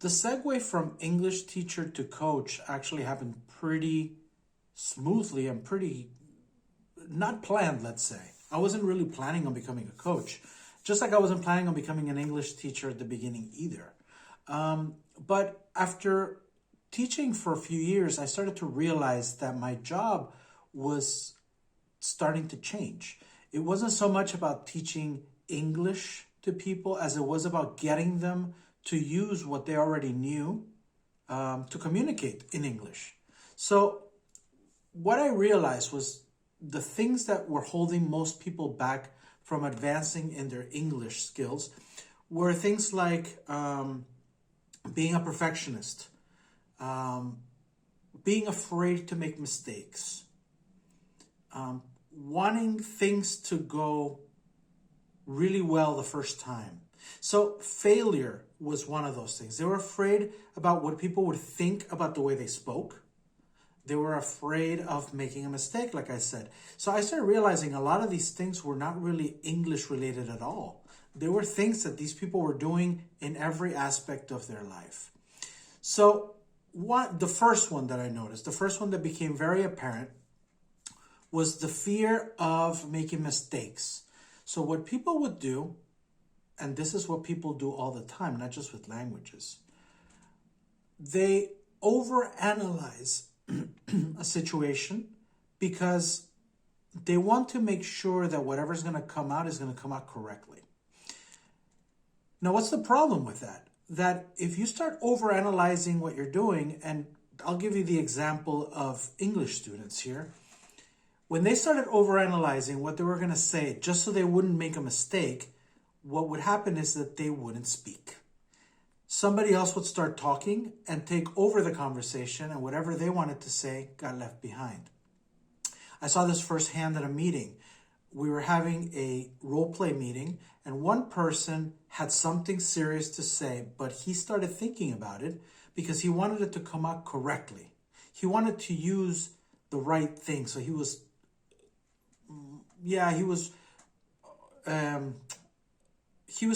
The segue from English teacher to coach actually happened pretty smoothly and pretty not planned, let's say. I wasn't really planning on becoming a coach, just like I wasn't planning on becoming an English teacher at the beginning either. But after teaching for a few years, I started to realize that my job was starting to change. It wasn't so much about teaching English to people as it was about getting them to use what they already knew to communicate in English. So what I realized was the things that were holding most people back from advancing in their English skills were things like being a perfectionist, being afraid to make mistakes, wanting things to go really well the first time. So failure was one of those things. They were afraid about what people would think about the way they spoke. They were afraid of making a mistake, like I said. So I started realizing a lot of these things were not really English related at all. They were things that these people were doing in every aspect of their life. So the first one that I noticed, the first one that became very apparent was the fear of making mistakes. So what people would do, and this is what people do all the time, not just with languages, they overanalyze a situation because they want to make sure that whatever's going to come out is going to come out correctly. Now, what's the problem with that? That if you start overanalyzing what you're doing, and I'll give you the example of English students here, when they started overanalyzing what they were going to say just so they wouldn't make a mistake, what would happen is that they wouldn't speak. Somebody else would start talking and take over the conversation, and whatever they wanted to say got left behind. I saw this firsthand at a meeting. We were having a role play meeting, and one person had something serious to say, but he started thinking about it because he wanted it to come out correctly. He wanted to use the right thing. So he was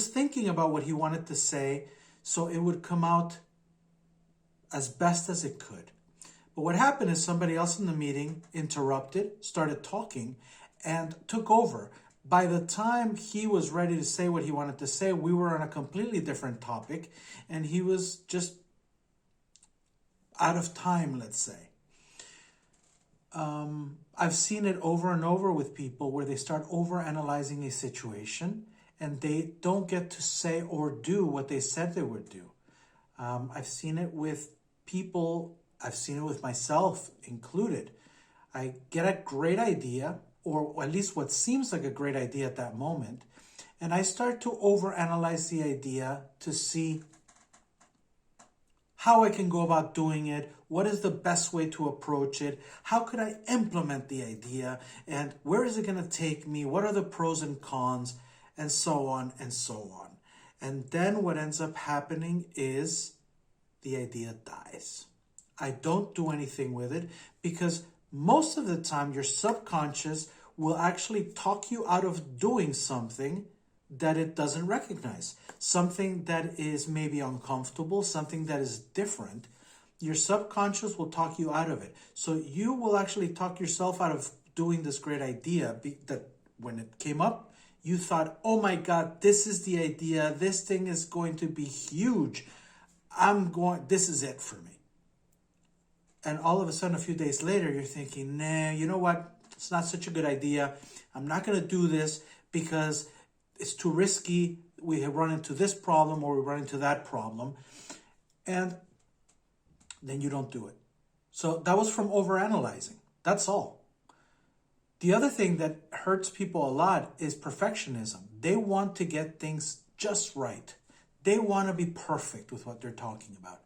thinking about what he wanted to say so it would come out as best as it could. But what happened is somebody else in the meeting interrupted, started talking, and took over. By the time he was ready to say what he wanted to say, we were on a completely different topic, and he was just out of time, let's say. I've seen it over and over with people where they start overanalyzing a situation and they don't get to say or do what they said they would do. I've seen it with people, I've seen it with myself included. I get a great idea, or at least what seems like a great idea at that moment, and I start to overanalyze the idea to see how I can go about doing it, what is the best way to approach it, how could I implement the idea, and where is it going to take me, what are the pros and cons, and so on and so on. And then what ends up happening is the idea dies. I don't do anything with it because most of the time your subconscious will actually talk you out of doing something that it doesn't recognize, something that is maybe uncomfortable, something that is different. Your subconscious will talk you out of it. So you will actually talk yourself out of doing this great idea that when it came up, you thought, oh my God, this is the idea. This thing is going to be huge. This is it for me. And all of a sudden, a few days later, you're thinking, nah, you know what? It's not such a good idea. I'm not going to do this because it's too risky. We have run into this problem or we run into that problem. And then you don't do it. So that was from overanalyzing. That's all. The other thing that hurts people a lot is perfectionism. They want to get things just right. They want to be perfect with what they're talking about.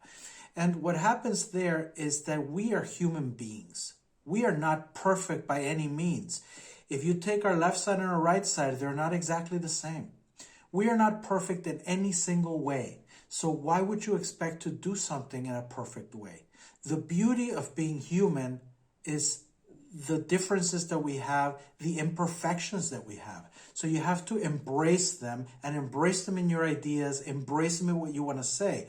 And what happens there is that we are human beings. We are not perfect by any means. If you take our left side and our right side, they're not exactly the same. We are not perfect in any single way. So why would you expect to do something in a perfect way? The beauty of being human is the differences that we have, the imperfections that we have. So you have to embrace them and embrace them in your ideas, embrace them in what you want to say.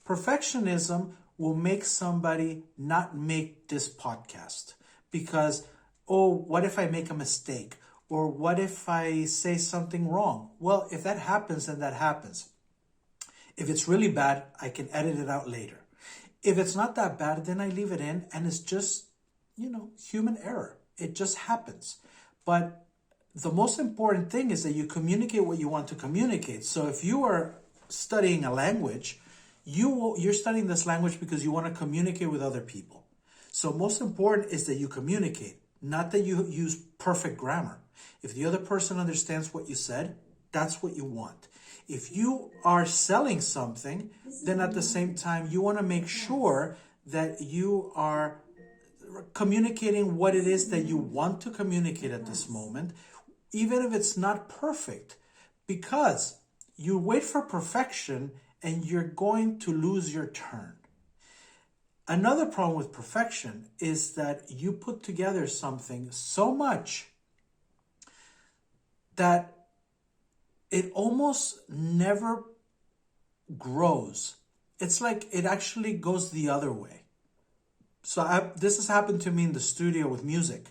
Perfectionism will make somebody not make this podcast because, oh, what if I make a mistake? Or what if I say something wrong? Well, if that happens, then that happens. If it's really bad, I can edit it out later. If it's not that bad, then I leave it in and it's just, human error. It just happens. But the most important thing is that you communicate what you want to communicate. So if you are studying a language, you're studying this language because you want to communicate with other people. So most important is that you communicate, not that you use perfect grammar. If the other person understands what you said, that's what you want. If you are selling something, then at the same time, you want to make sure that you are communicating what it is that you want to communicate at this moment, even if it's not perfect, because you wait for perfection and you're going to lose your turn. Another problem with perfection is that you put together something so much that it almost never grows. It's like it actually goes the other way. So this has happened to me in the studio with music.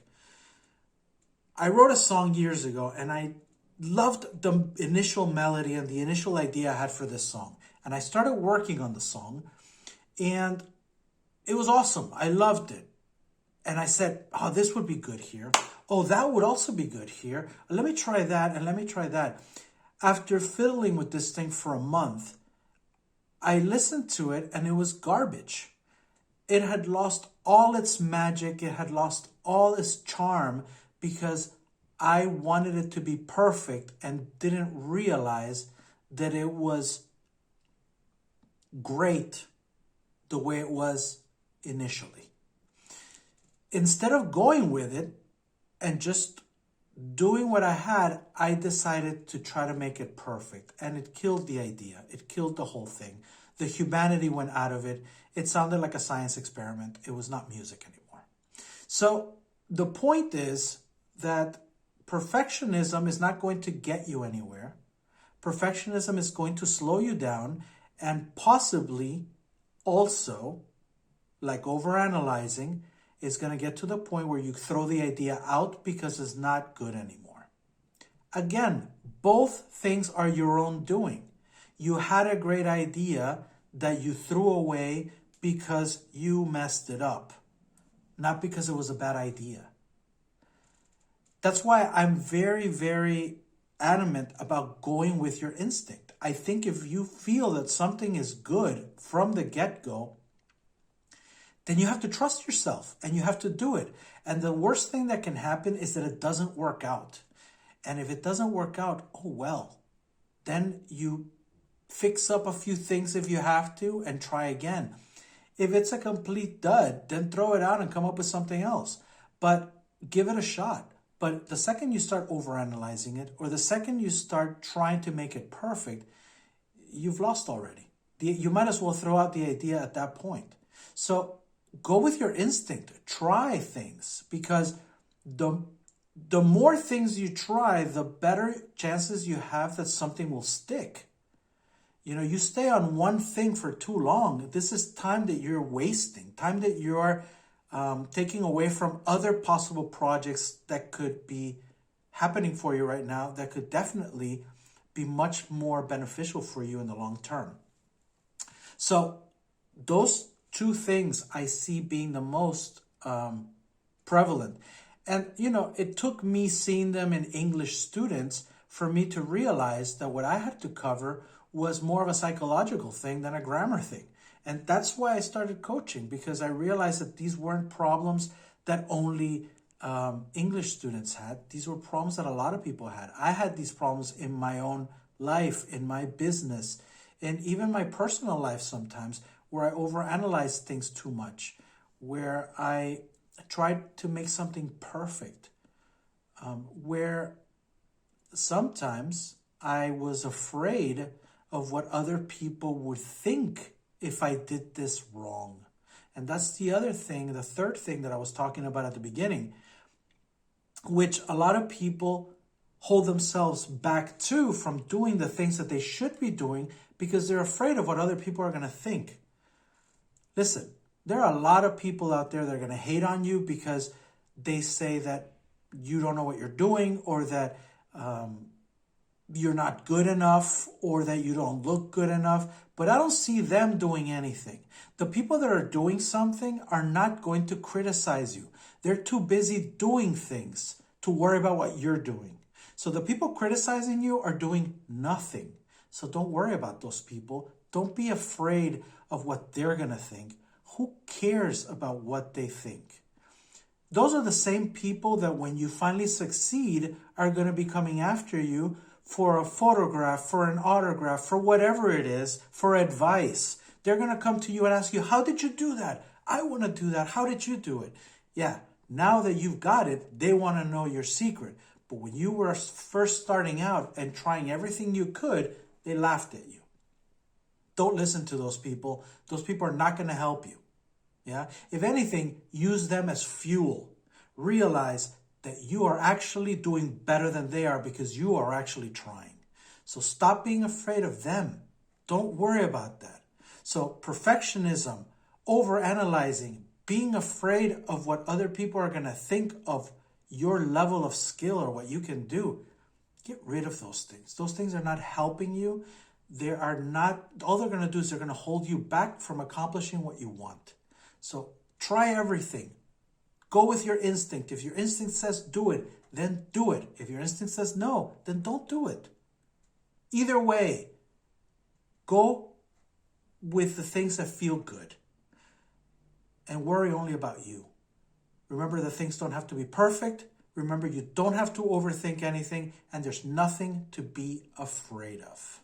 I wrote a song years ago and I loved the initial melody and the initial idea I had for this song. And I started working on the song and it was awesome. I loved it. And I said, oh, this would be good here. Oh, that would also be good here. Let me try that and let me try that. After fiddling with this thing for a month, I listened to it and it was garbage. It had lost all its magic. It had lost all its charm because I wanted it to be perfect and didn't realize that it was great the way it was initially. Instead of going with it and just doing what I had, I decided to try to make it perfect. And it killed the idea. It killed the whole thing. The humanity went out of it. It sounded like a science experiment. It was not music anymore. So the point is that perfectionism is not going to get you anywhere. Perfectionism is going to slow you down and possibly also, like overanalyzing, is going to get to the point where you throw the idea out because it's not good anymore. Again, both things are your own doing. You had a great idea that you threw away because you messed it up, not because it was a bad idea. That's why I'm very, very adamant about going with your instinct. I think if you feel that something is good from the get-go, then you have to trust yourself and you have to do it. And the worst thing that can happen is that it doesn't work out. And if it doesn't work out, oh well. Then you fix up a few things if you have to and try again. If it's a complete dud, then throw it out and come up with something else. But give it a shot. But the second you start overanalyzing it, or the second you start trying to make it perfect, you've lost already. You might as well throw out the idea at that point. So go with your instinct. Try things, because the more things you try, the better chances you have that something will stick. You stay on one thing for too long. This is time that you're wasting, time that you're taking away from other possible projects that could be happening for you right now that could definitely be much more beneficial for you in the long term. So those two things I see being the most prevalent. And, it took me seeing them in English students for me to realize that what I had to cover was more of a psychological thing than a grammar thing. And that's why I started coaching, because I realized that these weren't problems that only English students had. These were problems that a lot of people had. I had these problems in my own life, in my business, and even my personal life sometimes, where I overanalyze things too much, where I tried to make something perfect, where sometimes I was afraid of what other people would think if I did this wrong. And that's the other thing, the third thing that I was talking about at the beginning, which a lot of people hold themselves back to from doing the things that they should be doing because they're afraid of what other people are going to think. Listen, there are a lot of people out there that are going to hate on you because they say that you don't know what you're doing, or that you're not good enough, or that you don't look good enough. But I don't see them doing anything. The people that are doing something are not going to criticize you. They're too busy doing things to worry about what you're doing. So the people criticizing you are doing nothing. So don't worry about those people. Don't be afraid of what they're going to think. Who cares about what they think? Those are the same people that when you finally succeed are going to be coming after you for a photograph, for an autograph, for whatever it is, for advice. They're going to come to you and ask you, how did you do that? I want to do that. How did you do it? Yeah, now that you've got it, they want to know your secret. But when you were first starting out and trying everything you could, they laughed at you. Don't listen to those people. Those people are not going to help you. Yeah. If anything, use them as fuel. Realize that you are actually doing better than they are because you are actually trying. So stop being afraid of them. Don't worry about that. So perfectionism, overanalyzing, being afraid of what other people are going to think of your level of skill or what you can do, get rid of those things. Those things are not helping you. They are not, all they're going to do is they're going to hold you back from accomplishing what you want. So try everything. Go with your instinct. If your instinct says do it, then do it. If your instinct says no, then don't do it. Either way, go with the things that feel good and worry only about you. Remember that things don't have to be perfect. Remember, you don't have to overthink anything, and there's nothing to be afraid of.